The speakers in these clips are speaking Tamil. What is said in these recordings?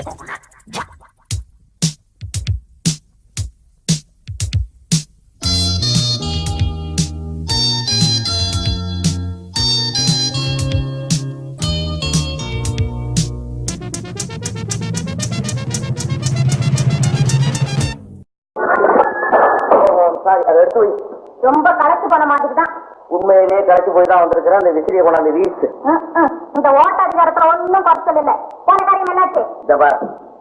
ரொம்ப களைச்சு பண்ண மாட்டேங்குதான். உண்மையிலேயே களைச்சு போய் தான் வந்திருக்கிறேன். அந்த விசிறியை கொண்டாந்து வீசு. இந்த ஓட்டாதிகாரத்துல ஒன்னும் குறைச்சல் இல்ல. போன காரியம் என்னாச்சு?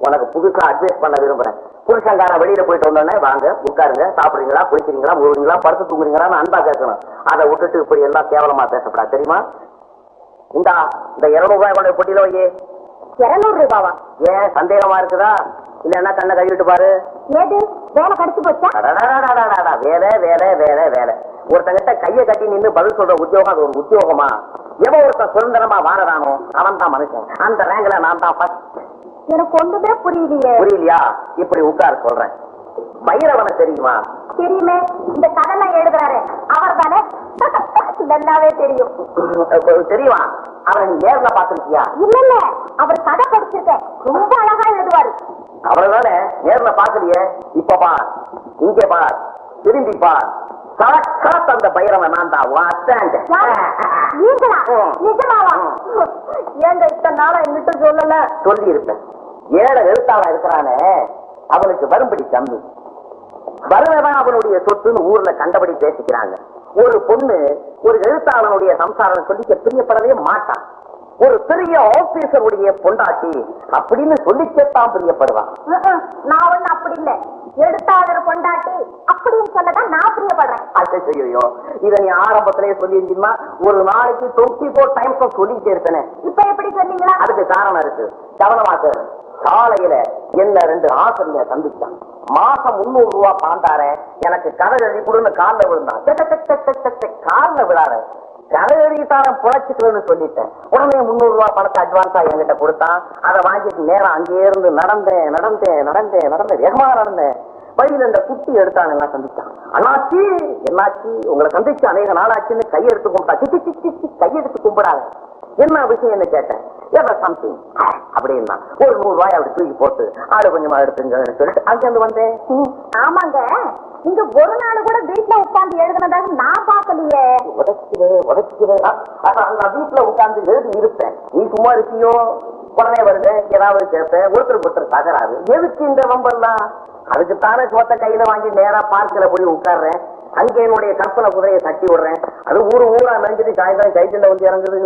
உனக்கு புதுசா அட்வைஸ் பண்ண விரும்புறேன். புருஷங்கார வெளியில போயிட்டு வந்தோடனே வாங்க உட்காருங்க, சாப்பிடுறீங்களா, குளிக்கிறீங்களா, முழுவீங்களா, படுத்து தூங்குறீங்களான்னு அன்பா கேட்கணும். அதை விட்டுட்டு இப்படி எல்லாம் கேவலமா பேசப்படா, தெரியுமா? இந்த 200 ரூபாய் கொண்ட பொட்டியில வையே. 200 ரூபாவா? ஏன் சந்தேகமா இருக்குதா? இல்லன்னா கண்ணை கழுவிட்டு பாரு. ஏது வேலை கடிச்சு போச்சா? வேலை வேலை வேலை வேலை. ஒருத்தங்கிட்ட கைய கட்டி நின்று பதில் சொல்ற உத்தியோகம் அது ஒரு உத்தியோகமா? எவன் ஒருத்தன் சுதந்திரமா வாழறானோ அவன் தான் மனுஷன். அந்த ரேங்க்ல நான் தான் ஃபர்ஸ்ட். எனக்கு ஒண்ணுமே புரியலையே. புரியலையா? இப்படி உட்கார் சொல்றேன். பைரவனை தெரியுமா? தெரியுமே. இந்த கதை எழுதுறாரு அவர் தானே? நல்லாவே தெரியும். தெரியுமா? அவரை நீ நேர்ல பாத்துருக்கியா? இல்ல இல்ல, அவர் கதை படிச்சிருக்கேன். ரொம்ப அழகா எழுதுவாரு. அவர்தானே நேர்ல பாக்கலையே. இப்ப பார், இங்க பார், திரும்பி பார். அந்த பைரவன் நான் தான். ஏங்க இத்தனை நாளா என்கிட்ட சொல்லல? சொல்லி இருப்பேன். 7 எழுத்தாளர் இருக்கிறானே அவனுக்கு வரும்படி தம்பி. வருவதான் அவனுடைய சொத்துன்னு ஊர்ல கண்டபடி பேசிக்கிறாங்க. ஒரு பொண்ணு ஒரு எழுத்தாளனுடைய சம்சாரம் சொல்லிக்க பிரியப்படவே மாட்டான். ஒரு பெரிய ஆபீசருடைய பொண்டாட்டி அப்படின்னு சொல்லிக்கத்தான் பிரியப்படுவான். நான் ஒண்ணு அப்படி இல்லை. எழுத்தாளர் பொண்டாட்டி அப்படின்னு சொல்லதான் நான் பிரியப்படுறேன். ஐயோ, இதை நீ ஆரம்பத்திலேயே சொல்லியிருந்தீங்கன்னா ஒரு நாளைக்கு 24 டைம்ஸ் சொல்லிக்கிட்டே இருப்பேனே. இப்ப எப்படி சொன்னீங்களா? அதுக்கு காரணம் இருக்கு, கவனமாக. காலையில என்ன 2 ஆசிரியர் சந்திச்சான். மாசம் 300 ரூபாய் பணம் தாரேன், எனக்கு கதை எழுதி கொடுன்னு காலில் விழுந்தான். காலில் விழாத, கதை எழுதித்தாரன் புழைச்சிக்கணும்னு சொல்லிட்டேன். உடனே 300 ரூபாய் பணத்தை அட்வான்ஸா என்கிட்ட கொடுத்தான். அதை வாங்கிட்டு நேரம் அங்கே இருந்து நடந்தேன் வேகமா நடந்தேன். வழியில இந்த குட்டி எடுத்தானுங்க சந்திச்சான். அண்ணாச்சி என்னாச்சு, உங்களை சந்திச்சு அநேக நாளாச்சுன்னு கையெடுத்து கும்பிட்டா. கையெடுத்து கும்பிடாத. என்ன விஷயம்னு கேட்டேன். சம்திங் அப்படின்னா ஒரு 100 ரூபாய் அப்படி தூக்கி போட்டு ஆடு கொஞ்சமா எடுத்துங்க சொல்லிட்டு அங்கிருந்து வந்தேன். ஆமாங்க, நீங்க ஒரு நாள் கூட வீட்டுல உட்கார்ந்து எழுதுனதாக நான் பாக்கலையே. உதச்சுக்கிறேன். நான் வீட்டுல உட்கார்ந்து எழுதி இருப்பேன். நீ சும்மா இருக்கியோ? உடனே வருது, ஏதாவது கேட்பேன். ஒருத்தர் தகராறு. எதுக்கு இந்த வம்பெல்லாம்? அதுக்குத்தானே சோத்த கையில வாங்கி நேரா பார்க்கல போய் உட்கார்றேன். அங்கே என்னுடைய கற்பனை குதிரையை தட்டி விடுறேன். அது ஊரா நெஞ்சிட்டு சாயந்தரம் கைத்துல வந்து இறங்குது.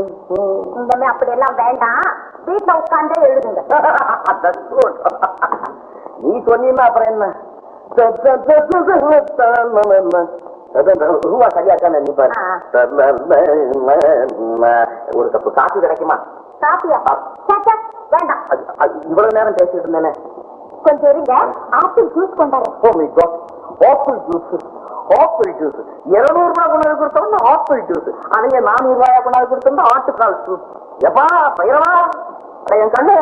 அப்படி எல்லாம் வேண்டாம், வீட்டுல உட்கார்ந்தே எழுதுங்க. நீ சொன்னீங்கன்னா அப்புறம் என்ன? ரூபா சரியாக்கான நிப்பாரு. ஒரு கப்பு காஃபி கிடைக்குமா? காஃபியா? வேண்டாம். இவ்வளவு நேரம் பேசிட்டு இருந்தேனே. கொஞ்சம் இருங்க, ஆப்பிள் ஜூஸ் கொண்டாரு. ஆப்பிள் ஜூஸ் 200 ரூபாய் கொண்டாந்து கொடுத்தோம்னா ஆப்பிள் ஜூஸ். அதைய 400 ரூபாய் கொண்டாந்து கொடுத்தோம்னா ஆட்டுக்கால் ஜூஸ். எப்பா பைரவா, என் கண்ணு,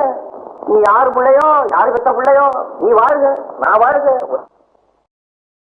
நீ யாரு பிள்ளையோ, யாரு பெற்ற பிள்ளையோ, நீ வாழுங்க, நான் வாழுங்க.